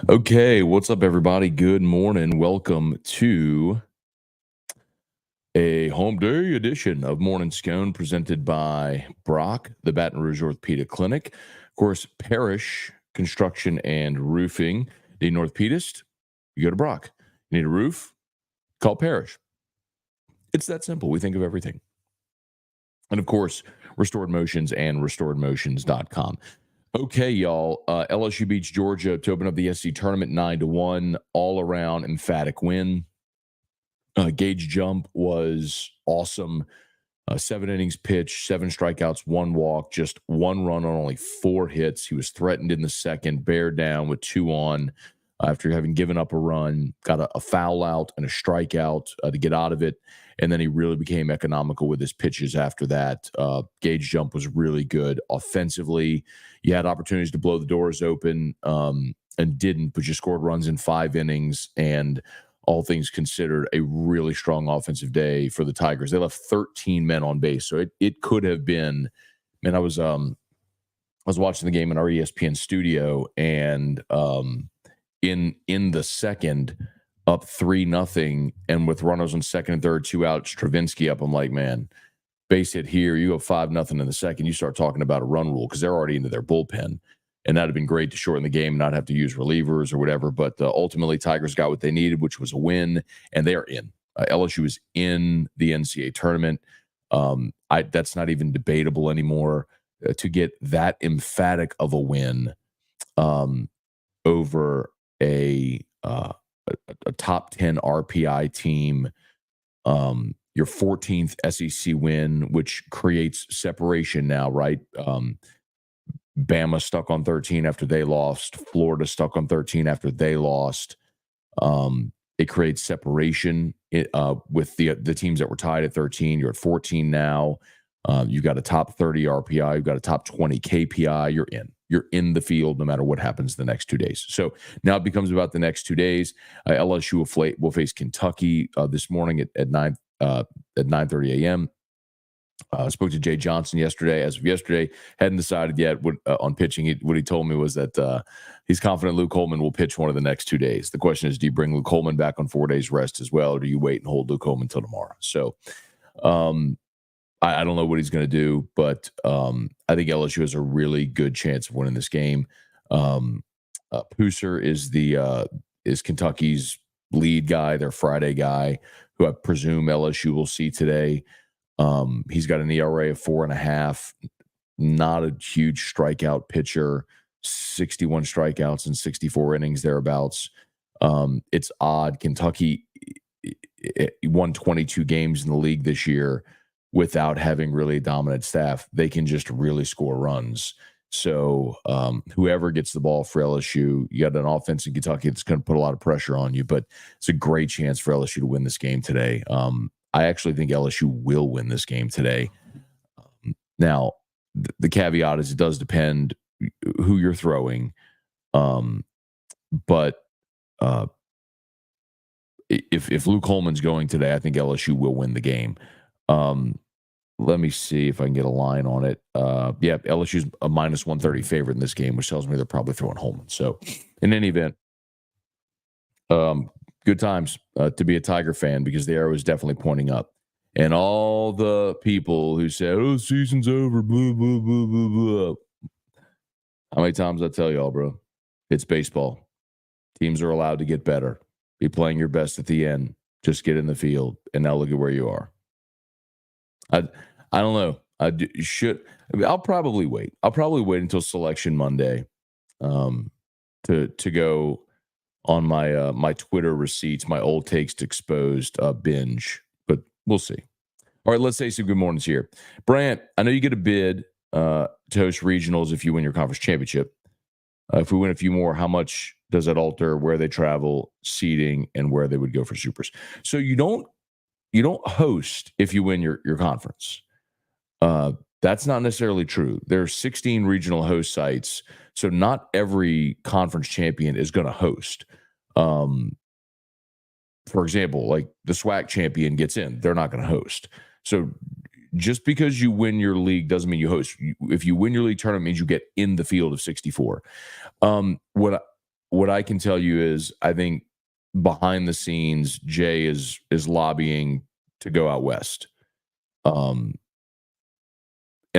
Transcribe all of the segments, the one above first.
Okay, what's up, everybody? Good morning. Welcome to a home day edition of Morning Scone presented by Brock, the Baton Rouge Orthopedic Clinic. Of course, Parish Construction and Roofing. Need an orthopedist? You go to Brock. You need a roof? Call Parish. It's that simple. We think of everything. And of course, Restored Motions and restoredmotions.com. Okay, y'all. LSU beats Georgia to open up the SEC tournament 9-1, all around emphatic win. Gage jump was awesome. 7 innings pitched, 7 strikeouts, 1 walk, just 1 run on only 4 hits. He was threatened in the second, bear down with 2 on after having given up a run, got a foul out and a strikeout to get out of it. And then he really became economical with his pitches after that. Gage jump was really good. Offensively, you had opportunities to blow the doors open and didn't, but you scored runs in 5 innings. And all things considered, a really strong offensive day for the Tigers. They left 13 men on base. So it could have been, man, I was watching the game in our ESPN studio, and in the second, up 3-0, and with runners on second and third, 2 outs, Stravinsky up, I'm like, man, base hit here, you go 5-0 in the second, you start talking about a run rule because they're already into their bullpen. And that'd have been great to shorten the game, not have to use relievers or whatever. But ultimately, Tigers got what they needed, which was a win, and they are in. LSU is in the NCAA tournament. That's not even debatable anymore. To get that emphatic of a win over a top 10 RPI team, your 14th SEC win, which creates separation now, right? Bama stuck on 13 after they lost. Florida stuck on 13 after they lost. It creates separation with the teams that were tied at 13. You're at 14 now. You've got a top 30 RPI. You've got a top 20 KPI. You're in. You're in the field no matter what happens the next 2 days. So now it becomes about the next 2 days. LSU will face Kentucky this morning at 9:30 a.m. I spoke to Jay Johnson yesterday. As of yesterday, hadn't decided yet on pitching. What he told me was that he's confident Luke Coleman will pitch one of the next 2 days. The question is, do you bring Luke Coleman back on 4 days rest as well, or do you wait and hold Luke Coleman until tomorrow? So I don't know what he's going to do, but I think LSU has a really good chance of winning this game. Pusser is Kentucky's lead guy, their Friday guy, who I presume LSU will see today. He's got an ERA of 4.5, not a huge strikeout pitcher, 61 strikeouts in 64 innings thereabouts. It's odd. Kentucky won 22 games in the league this year without having really a dominant staff. They can just really score runs. So whoever gets the ball for LSU, you got an offense in Kentucky that's going to put a lot of pressure on you, but it's a great chance for LSU to win this game today. I actually think LSU will win this game today. Now, the caveat is it does depend who you're throwing. But if Luke Coleman's going today, I think LSU will win the game. Let me see if I can get a line on it. Yeah, LSU's a minus 130 favorite in this game, which tells me they're probably throwing Holman. So in any event, good times to be a Tiger fan because the arrow is definitely pointing up. And all the people who said, oh, season's over, blah, blah, blah, blah, blah. How many times I tell y'all, bro? It's baseball. Teams are allowed to get better. Be playing your best at the end. Just get in the field. And now look at where you are. I don't know. I'll probably wait. I'll probably wait until Selection Monday to go on my my Twitter receipts, my old takes exposed binge, but we'll see. All right, let's say some good mornings here. Brant, I know you get a bid to host regionals if you win your conference championship. If we win a few more, how much does that alter where they travel, seating, and where they would go for supers? So you don't host if you win your conference. That's not necessarily true. There are 16 regional host sites, so not every conference champion is going to host. For example, like the SWAC champion gets in, they're not going to host. So just because you win your league doesn't mean you host. If you win your league tournament, it means you get in the field of 64. what I can tell you is I think behind the scenes, Jay is lobbying to go out west. And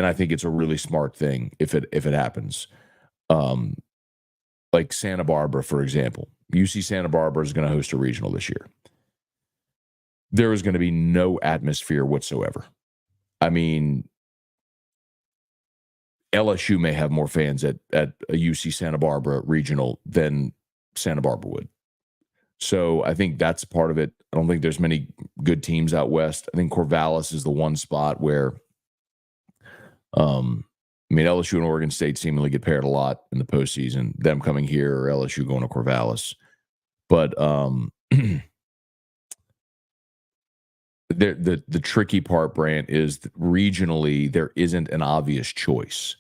I think it's a really smart thing if it happens. Um, like Santa Barbara, for example. UC Santa Barbara is going to host a regional this year. There is going to be no atmosphere whatsoever. I mean, LSU may have more fans at a UC Santa Barbara regional than Santa Barbara would. So I think that's part of it. I don't think there's many good teams out west. I think Corvallis is the one spot where, I mean, LSU and Oregon State seemingly get paired a lot in the postseason. Them coming here or LSU going to Corvallis, but the tricky part, Brant, is that regionally there isn't an obvious choice.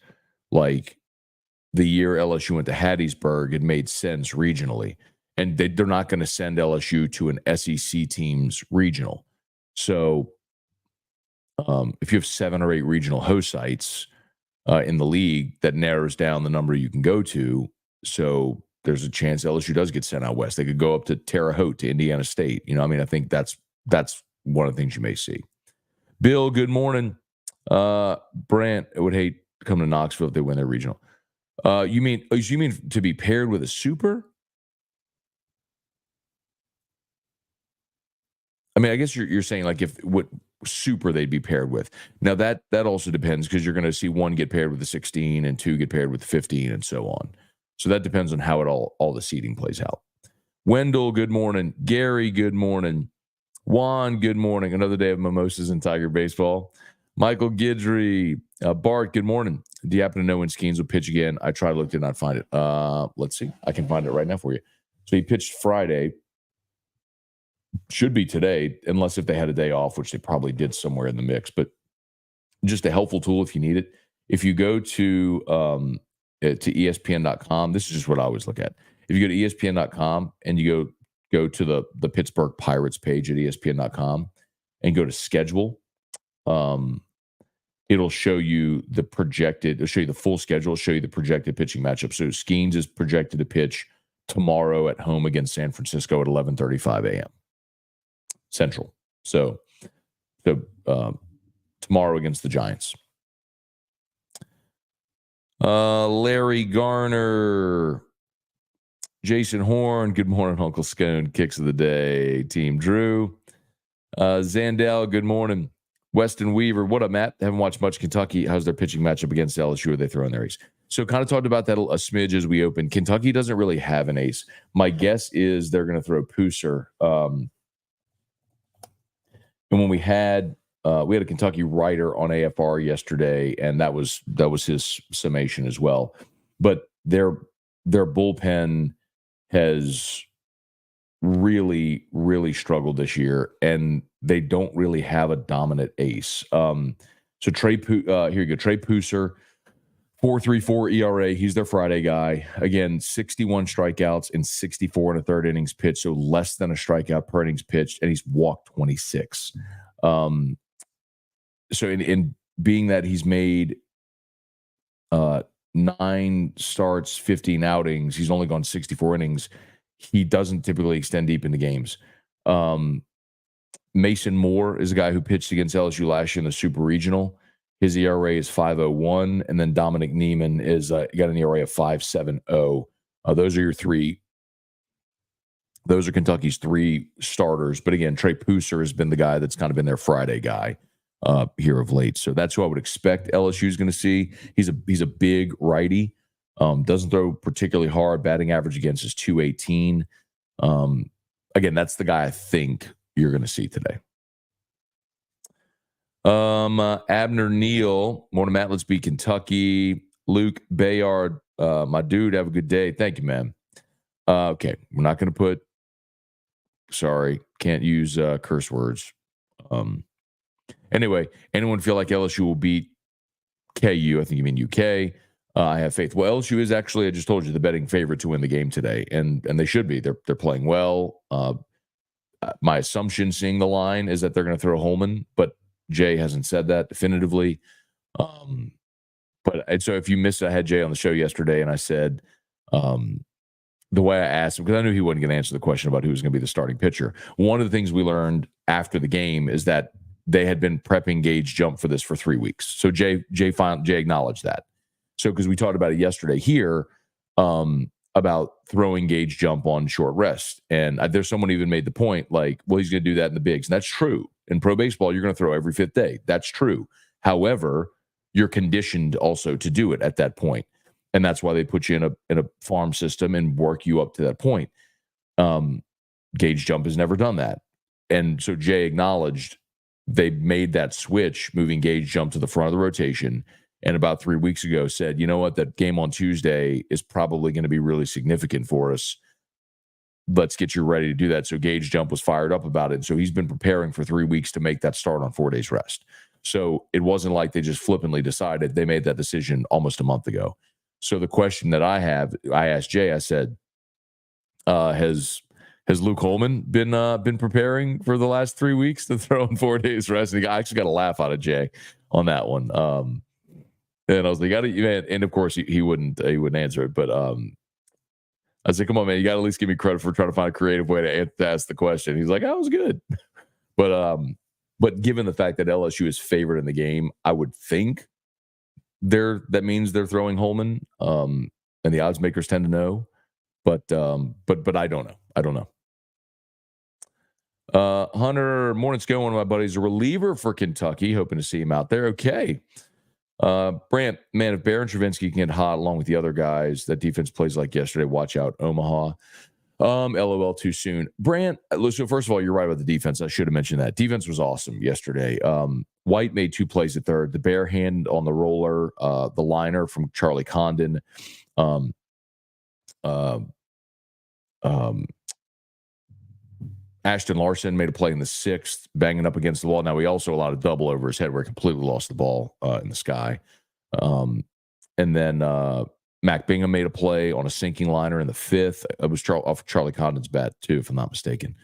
Like the year LSU went to Hattiesburg, it made sense regionally. And they're not going to send LSU to an SEC team's regional. So if you have 7 or 8 regional host sites in the league, that narrows down the number you can go to. So there's a chance LSU does get sent out west. They could go up to Terre Haute, to Indiana State. You know, I mean, I think that's one of the things you may see. Bill, good morning. Brant, I would hate to come to Knoxville if they win their regional. You mean to be paired with a super? I mean, I guess you're saying like if what super they'd be paired with. Now that also depends because you're going to see one get paired with the 16 and 2 get paired with the 15 and so on. So that depends on how it all the seeding plays out. Wendell, good morning. Gary, good morning. Juan, good morning. Another day of mimosas and Tiger baseball. Michael Gidry, Bart, good morning. Do you happen to know when Skenes will pitch again? I tried to look, did not find it. Let's see. I can find it right now for you. So he pitched Friday. Should be today, unless if they had a day off, which they probably did somewhere in the mix. But just a helpful tool if you need it. If you go to ESPN.com, this is just what I always look at. If you go to ESPN.com and you go to the Pittsburgh Pirates page at ESPN.com and go to schedule, it'll show you the projected. It'll show you the full schedule. It'll show you the projected pitching matchup. So Skenes is projected to pitch tomorrow at home against San Francisco at 11:35 a.m. Central. So tomorrow against the Giants. Larry Garner, Jason Horn, good morning, Uncle Scone. Kicks of the day, Team Drew. Zandel, good morning. Weston Weaver, what up, Matt? Haven't watched much Kentucky. How's their pitching matchup against LSU? Are they throwing their ace? So kind of talked about that a smidge as we open. Kentucky doesn't really have an ace. My guess is they're going to throw Pooser. And when we had a Kentucky writer on AFR yesterday, and that was his summation as well. But their bullpen has really, really struggled this year, and they don't really have a dominant ace. So here you go. Trey Pooser, 4.34 ERA. He's their Friday guy. Again, 61 strikeouts in 64 and a third innings pitched, so less than a strikeout per innings pitched, and he's walked 26. So in being that he's made 9 starts, 15 outings, he's only gone 64 innings. He doesn't typically extend deep into games. Mason Moore is a guy who pitched against LSU last year in the Super Regional. His ERA is 5.01, and then Dominic Neiman is got an ERA of 5.70. Those are your 3. Those are Kentucky's 3 starters. But again, Trey Pooser has been the guy that's kind of been their Friday guy here of late. So that's who I would expect LSU is going to see. He's a big righty. Doesn't throw particularly hard. Batting average against is 218. Again, that's the guy I think you're going to see today. Abner Neal, morning, Matt. Let's beat Kentucky. Luke Bayard, my dude, have a good day. Thank you, man. Okay, we're not going to put. Sorry, can't use curse words. Anyway, anyone feel like LSU will beat KU? I think you mean UK. I have faith. Well, LSU is actually, I just told you, the betting favorite to win the game today, and they should be. They're playing well. My assumption, seeing the line, is that they're going to throw Holman, but Jay hasn't said that definitively. But so if you missed it, I had Jay on the show yesterday, and I said the way I asked him, because I knew he wasn't going to answer the question about who was going to be the starting pitcher. One of the things we learned after the game is that they had been prepping Gage Jump for this for 3 weeks. So Jay acknowledged that. So because we talked about it yesterday here, about throwing Gage Jump on short rest, and there's someone even made the point like, well, he's going to do that in the bigs, and that's true. In pro baseball, you're going to throw every 5th day. That's true. However, you're conditioned also to do it at that point. And that's why they put you in a farm system and work you up to that point. Gage Jump has never done that. And so Jay acknowledged they made that switch, moving Gage Jump to the front of the rotation. And about 3 weeks ago said, you know what, that game on Tuesday is probably going to be really significant for us. Let's get you ready to do that. So Gage Jump was fired up about it. So he's been preparing for 3 weeks to make that start on 4 days rest. So it wasn't like they just flippantly decided. They made that decision almost a month ago. So the question that I asked Jay, I said, has Luke Holman been preparing for the last 3 weeks to throw in 4 days rest? And I actually got a laugh out of Jay on that one. And I was like, man, and of course he wouldn't answer it, but I said, come on, man, you got to at least give me credit for trying to find a creative way to ask the question. He's like, that was good. But given the fact that LSU is favored in the game, I would think that means they're throwing Holman, and the odds makers tend to know, but I don't know. Hunter, morning, Scone, one of my buddies, a reliever for Kentucky, hoping to see him out there. Okay. Brant, man, if Baron Travinsky can get hot along with the other guys, that defense plays like yesterday. Watch out, Omaha. LOL, too soon. Brant, listen, first of all, you're right about the defense. I should have mentioned that. Defense was awesome yesterday. White made 2 plays at third. The bare hand on the roller, the liner from Charlie Condon. Ashton Larson made a play in the 6th, banging up against the wall. Now, he also allowed a double over his head where he completely lost the ball in the sky. And then Mac Bingham made a play on a sinking liner in the 5th. It was off Charlie Condon's bat, too, if I'm not mistaken.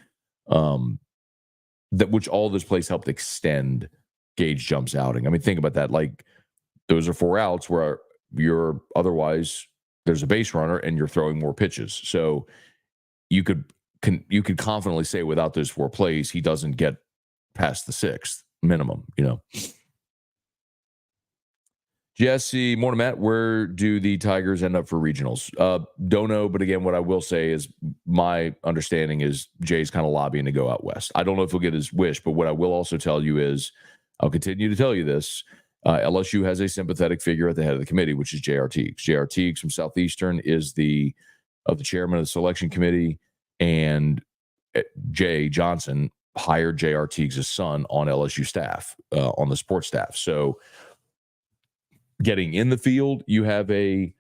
Which all those plays helped extend Gage Jump's outing. I mean, think about that. Like, those are 4 outs where you're otherwise there's a base runner and you're throwing more pitches. So you could confidently say without those 4 plays, he doesn't get past the 6th minimum, Jesse, morning, Matt. Where do the Tigers end up for regionals? Don't know, but again, what I will say is my understanding is Jay's kind of lobbying to go out west. I don't know if he'll get his wish, but what I will also tell you is, I'll continue to tell you this, LSU has a sympathetic figure at the head of the committee, which is J.R. Teagues. J.R. Teagues from Southeastern is the chairman of the selection committee, and Jay Johnson hired J.R. Teagues' son on LSU staff, on the sports staff. So getting in the field, you have a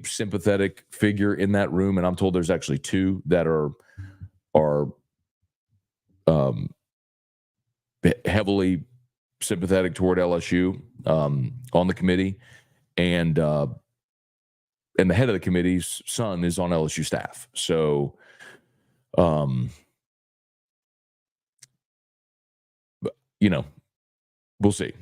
sympathetic figure in that room, and I'm told there's actually 2 that are heavily sympathetic toward LSU on the committee, and the head of the committee's son is on LSU staff. So, we'll see.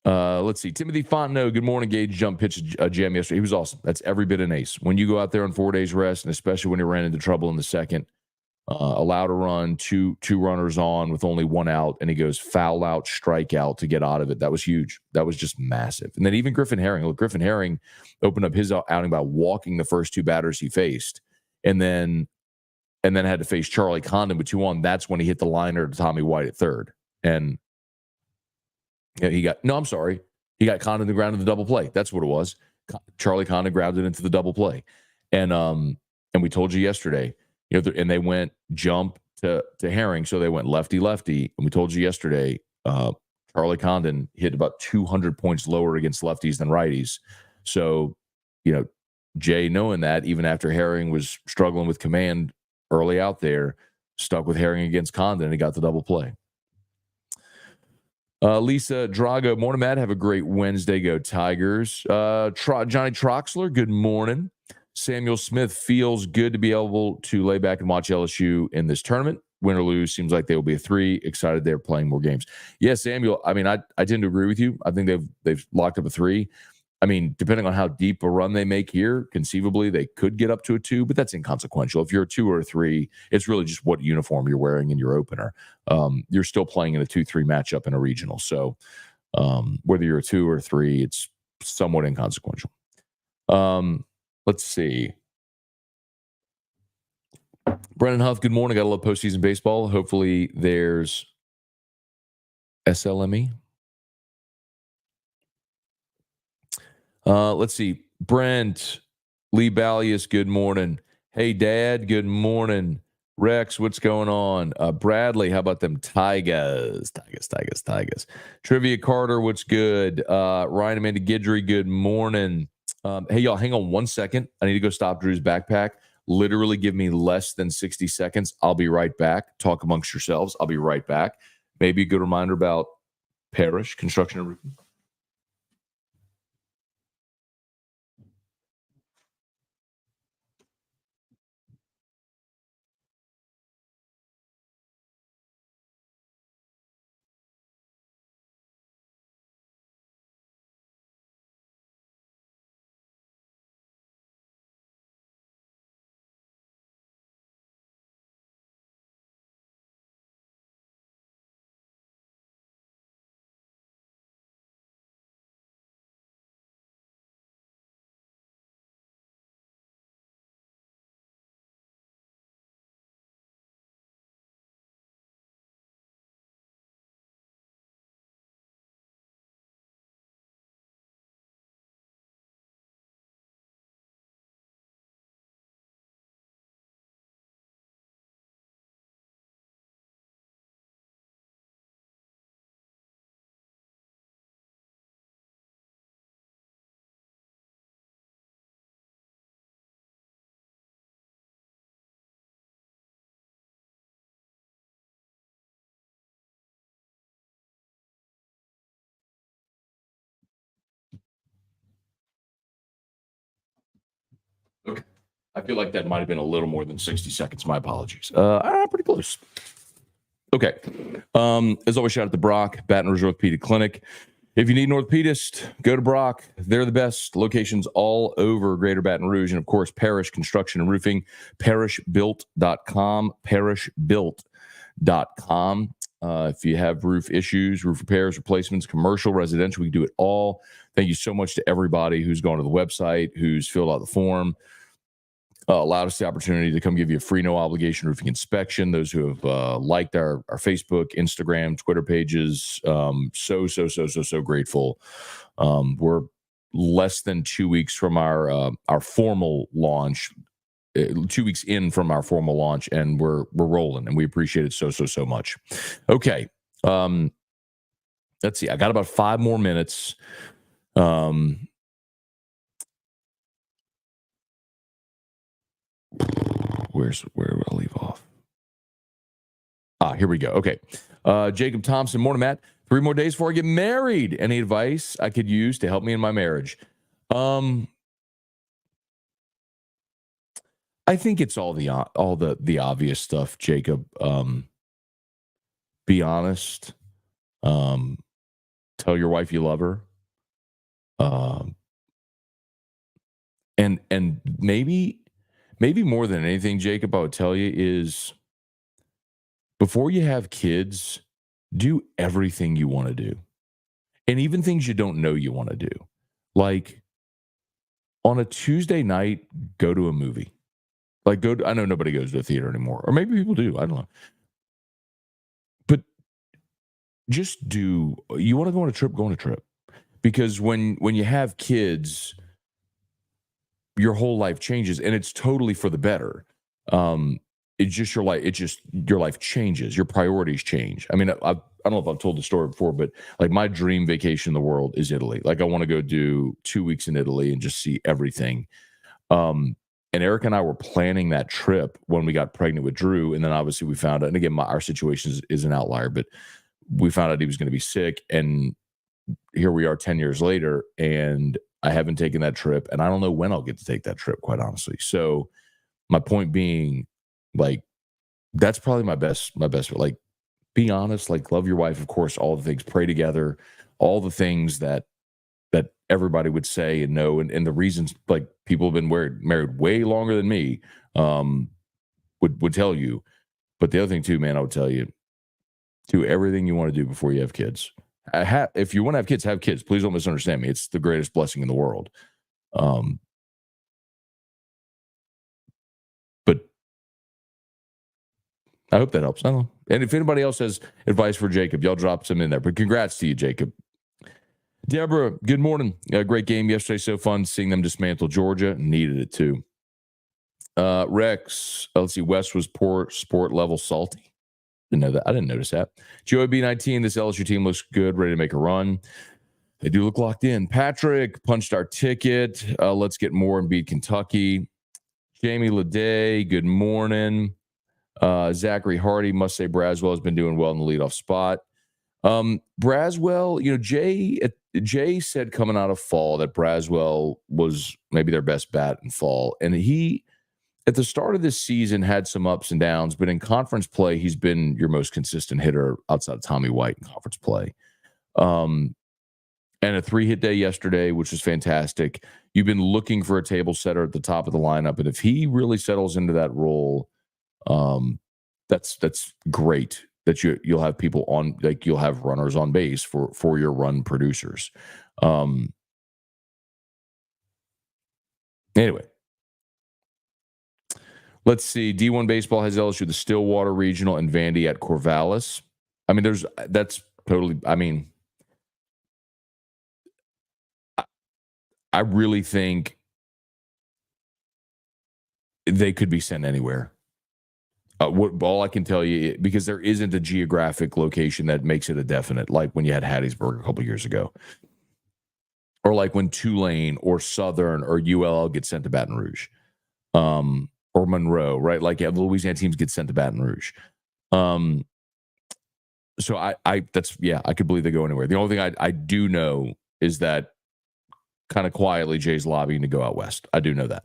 Let's see. Timothy Fontenot, good morning. Gage Jump pitched a gem yesterday. He was awesome. That's every bit an ace. When you go out there on 4 days rest, and especially when he ran into trouble in the 2nd, allowed to run two runners on with only 1 out, and he goes foul out, strike out to get out of it. That was huge. That was just massive. And then even Griffin Herring. Look, Griffin Herring opened up his outing by walking the first 2 batters he faced, and then had to face Charlie Condon with 2 on. That's when he hit the liner to Tommy White at third. And he got Condon to ground in the double play. That's what it was. Charlie Condon grounded into the double play. And we told you yesterday, and they went jump to Herring, so they went lefty. And we told you yesterday, Charlie Condon hit about 200 points lower against lefties than righties. So, Jay, knowing that, even after Herring was struggling with command early out there, stuck with Herring against Condon, and he got the double play. Lisa Drago, morning, Matt. Have a great Wednesday. Go Tigers. Johnny Troxler, good morning. Samuel Smith, feels good to be able to lay back and watch LSU in this tournament. Win or lose, seems like they will be a 3. Excited they're playing more games. Yeah, Samuel, I mean, I tend to agree with you. I think they've locked up a 3. I mean, depending on how deep a run they make here, conceivably they could get up to a 2, but that's inconsequential. If you're a 2 or a 3, it's really just what uniform you're wearing in your opener. You're still playing in a 2-3 matchup in a regional. So whether you're a 2 or a 3, it's somewhat inconsequential. Let's see. Brennan Huff, good morning. Gotta love postseason baseball. Hopefully there's SLME. Let's see. Brent Lee Ballius, good morning. Hey, Dad, good morning. Rex, what's going on? Bradley, how about them Tigers? Tigers. Trivia Carter, what's good? Ryan Amanda Guidry, good morning. Hey, y'all, hang on 1 second. I need to go stop Drew's backpack. Literally give me less than 60 seconds. I'll be right back. Talk amongst yourselves. I'll be right back. Maybe a good reminder about Parish Construction and Roofing. Okay. I feel like that might have been a little more than 60 seconds. My apologies. Pretty close. Okay. As always, shout out to Brock, Baton Rouge Orthopedic Clinic. If you need an orthopedist, go to Brock. They're the best. Locations all over Greater Baton Rouge. And, of course, Parish Construction and Roofing, parishbuilt.com, parishbuilt.com. If you have roof issues, roof repairs, replacements, commercial, residential, we do it all. Thank you so much to everybody who's gone to the website, who's filled out the form, allowed us the opportunity to come give you a free, no obligation roofing inspection. Those who have liked our Facebook, Instagram, Twitter pages, so grateful. We're less than 2 weeks from our formal launch. 2 weeks in from our formal launch, and we're rolling, and we appreciate it so much. Okay, let's see. I got about 5 more minutes. Where will I leave off? Here we go. Okay, Jacob Thompson, morning, Matt. 3 more days before I get married. Any advice I could use to help me in my marriage? I think it's all the obvious stuff, Jacob. Be honest. Tell your wife you love her. And maybe more than anything, Jacob, I would tell you is before you have kids, do everything you want to do. And even things you don't know you want to do. Like on a Tuesday night, go to a movie. Like I know nobody goes to a theater anymore, or maybe people do. I don't know. But just you want to go on a trip, go on a trip. Because when you have kids, your whole life changes, and it's totally for the better. It's just your life. Your life changes. Your priorities change. I mean, I don't know if I've told the story before, but like my dream vacation in the world is Italy. Like I want to go do 2 weeks in Italy and just see everything. And Eric and I were planning that trip when we got pregnant with Drew. And then obviously we found out, and again, our situation is an outlier, but we found out he was going to be sick. And here we are 10 years later, and I haven't taken that trip. And I don't know when I'll get to take that trip, quite honestly. So my point being, like, that's probably my best, like, be honest, like, love your wife, of course, all the things, pray together, all the things that that everybody would say and know, and the reasons, like, people have been married way longer than me, would tell you. But the other thing too, man, I would tell you, do everything you want to do before you have kids. If you want to have kids, have kids. Please don't misunderstand me. It's the greatest blessing in the world. But I hope that helps. I don't know. And if anybody else has advice for Jacob, y'all drop some in there. But congrats to you, Jacob. Deborah, good morning. Great game yesterday. So fun seeing them dismantle Georgia. Needed it too. Rex, let's see. West was poor sport level salty. Didn't know that. I didn't notice that. Joey B19, this LSU team looks good, ready to make a run. They do look locked in. Patrick punched our ticket. Let's get more and beat Kentucky. Jamie Leday, good morning. Zachary Hardy, must say Braswell has been doing well in the leadoff spot. Braswell, Jay said coming out of fall that Braswell was maybe their best bat in fall. And he, at the start of this season, had some ups and downs, but in conference play, he's been your most consistent hitter outside of Tommy White in conference play. And a 3-hit day yesterday, which was fantastic. You've been looking for a table setter at the top of the lineup, and if he really settles into that role, that's great. That you'll have people on, like, you'll have runners on base for your run producers. Anyway, let's see. D1 baseball has LSU the Stillwater Regional and Vandy at Corvallis. I mean, that's totally. I mean, I really think they could be sent anywhere. All I can tell you, because there isn't a geographic location that makes it a definite, like when you had Hattiesburg a couple of years ago, or like when Tulane or Southern or ULL get sent to Baton Rouge, or Monroe, right? Like, the Louisiana teams get sent to Baton Rouge. So I could believe they go anywhere. The only thing I do know is that kind of quietly Jay's lobbying to go out west. I do know that.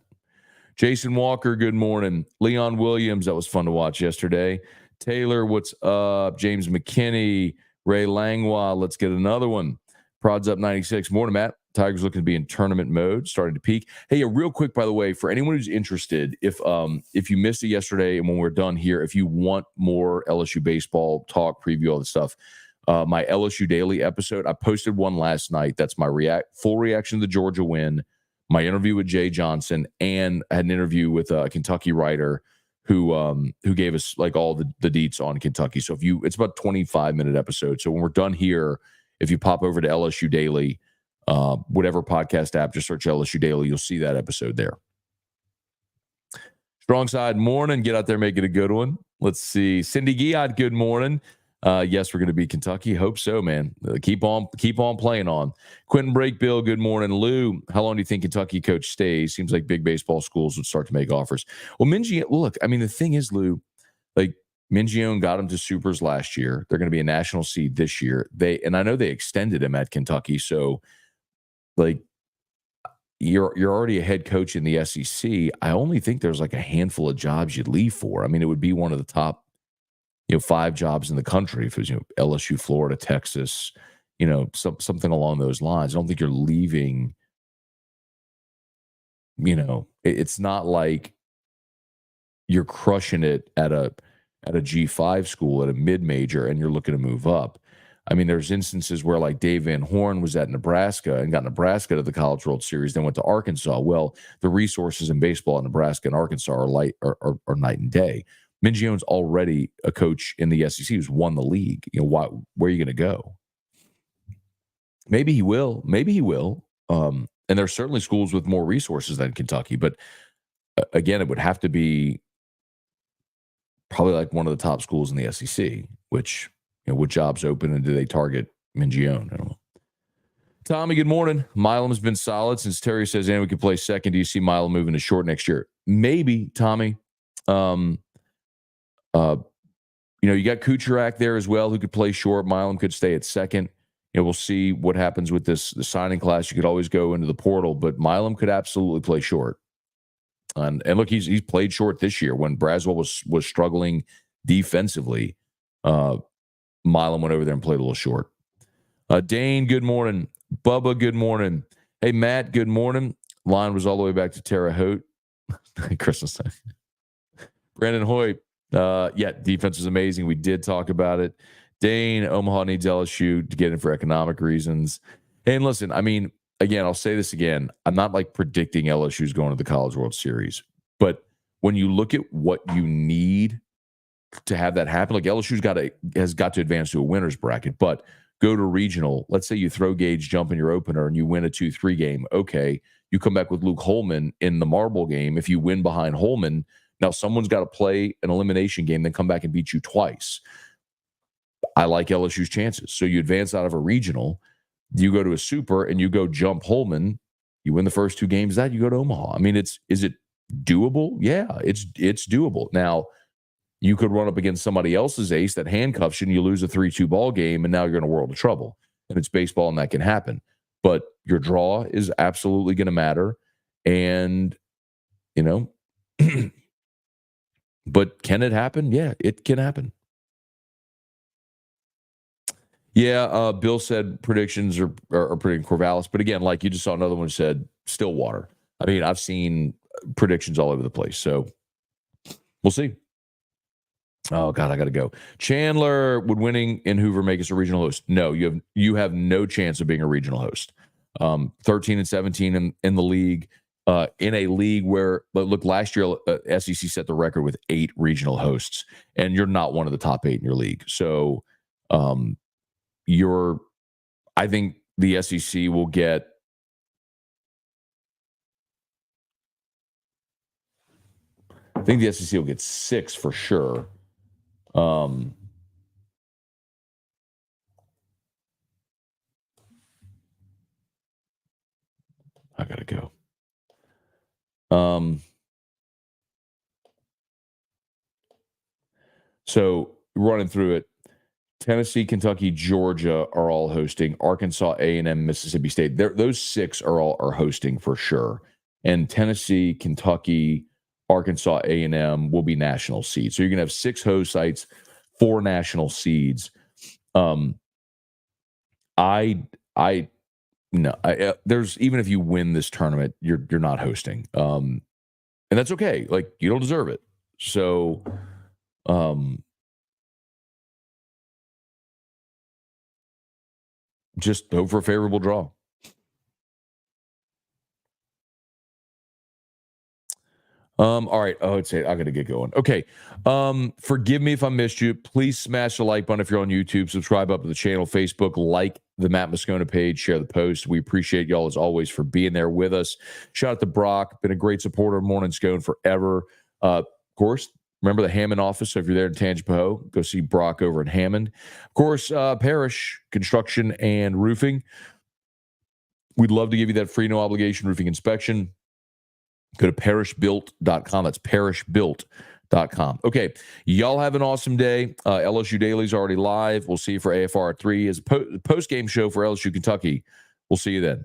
Jason Walker, good morning. Leon Williams, that was fun to watch yesterday. Taylor, what's up? James McKinney, Ray Langlois, let's get another one. Prods up 96. Morning, Matt. Tigers looking to be in tournament mode, starting to peak. Hey, real quick, by the way, for anyone who's interested, if you missed it yesterday and when we're done here, if you want more LSU baseball talk, preview, all this stuff, my LSU Daily episode, I posted one last night. That's my full reaction to the Georgia win, my interview with Jay Johnson, and I had an interview with a Kentucky writer who gave us like all the deets on Kentucky. So it's about a 25-minute episode. So when we're done here, if you pop over to LSU Daily, whatever podcast app, just search LSU Daily, you'll see that episode there. Strong side morning, get out there, make it a good one. Let's see. Cindy Giat, good morning. Yes, we're going to beat Kentucky. Hope so, man. Keep on playing on. Quentin Brakebill, good morning. Lou, how long do you think Kentucky coach stays? Seems like big baseball schools would start to make offers. Well, look, I mean, the thing is, Lou, like, Mingione got him to supers last year. They're going to be a national seed this year. And I know they extended him at Kentucky. So, like, you're already a head coach in the SEC. I only think there's like a handful of jobs you'd leave for. I mean, it would be one of the top 5 jobs in the country if it was, LSU, Florida, Texas, something along those lines. I don't think you're leaving, it's not like you're crushing it at a G5 school, at a mid-major, and you're looking to move up. I mean, there's instances where, like, Dave Van Horn was at Nebraska and got Nebraska to the College World Series, then went to Arkansas. Well, the resources in baseball in Nebraska and Arkansas are night and day. Mingione's already a coach in the SEC who's won the league. Where are you going to go? Maybe he will. And there's certainly schools with more resources than Kentucky. But again, it would have to be probably like one of the top schools in the SEC, which, what jobs open and do they target Mingione? I don't know. Tommy, good morning. Milam's been solid since Terry says, we could play second. Do you see Milam moving to short next year? Maybe, Tommy. You got Kucherak there as well, who could play short. Milam could stay at second. We'll see what happens with the signing class. You could always go into the portal, but Milam could absolutely play short. And look, he's played short this year when Braswell was struggling defensively. Milam went over there and played a little short. Dane, good morning. Bubba, good morning. Hey, Matt, good morning. Line was all the way back to Terre Haute. Christmas time. Brandon Hoyt. Yeah, defense is amazing. We did talk about it. Dane, Omaha needs LSU to get in for economic reasons. And listen, I mean, again, I'll say this again. I'm not like predicting LSU's going to the College World Series. But when you look at what you need to have that happen, like LSU's has got to advance to a winner's bracket, but go to regional. Let's say you throw Gage jump in your opener and you win a 2-3 game. Okay, you come back with Luke Holman in the marble game. If you win behind Holman, now someone's got to play an elimination game, then come back and beat you twice. I like LSU's chances. So you advance out of a regional, you go to a super, and you go jump Holman. You win the first 2 games. That you go to Omaha. I mean, is it doable? Yeah, it's doable. Now, you could run up against somebody else's ace that handcuffs you, and you lose a 3-2 ball game, and now you're in a world of trouble. And it's baseball, and that can happen. But your draw is absolutely going to matter. And, you know, but can it happen? Yeah, it can happen. Yeah, Bill said predictions are predicting Corvallis. But again, like you just saw another one said Stillwater. I mean, I've seen predictions all over the place. So we'll see. Oh God, I got to go. Chandler, would winning in Hoover make us a regional host? No, you have no chance of being a regional host. 13 and 17 in the league, in a league where, but look, last year SEC set the record with 8 regional hosts, and you're not one of the top 8 in your league. So, I think the SEC will get. I think the SEC will get 6 for sure. I gotta go. So running through it, Tennessee, Kentucky, Georgia are all hosting. Arkansas, A&M, Mississippi State. Those 6 are hosting for sure. And Tennessee, Kentucky, Arkansas, A&M will be national seeds. So you're gonna have 6 host sites, 4 national seeds. There's, even if you win this tournament, you're not hosting, and that's okay. Like, you don't deserve it. So, just hope for a favorable draw. All right. Oh, I got to get going. Okay. Forgive me if I missed you. Please smash the like button if you're on YouTube. Subscribe up to the channel, Facebook, like the Matt Moscona page, share the post. We appreciate y'all as always for being there with us. Shout out to Brock, been a great supporter of Morning Scone forever. Of course, remember the Hammond office. So if you're there in Tangipahoa, go see Brock over in Hammond. Of course, Parrish Construction and Roofing. We'd love to give you that free, no obligation roofing inspection. Go to parishbuilt.com. That's parishbuilt.com. Okay. Y'all have an awesome day. LSU Daily's already live. We'll see you for AFR 3 as a post-game show for LSU Kentucky. We'll see you then.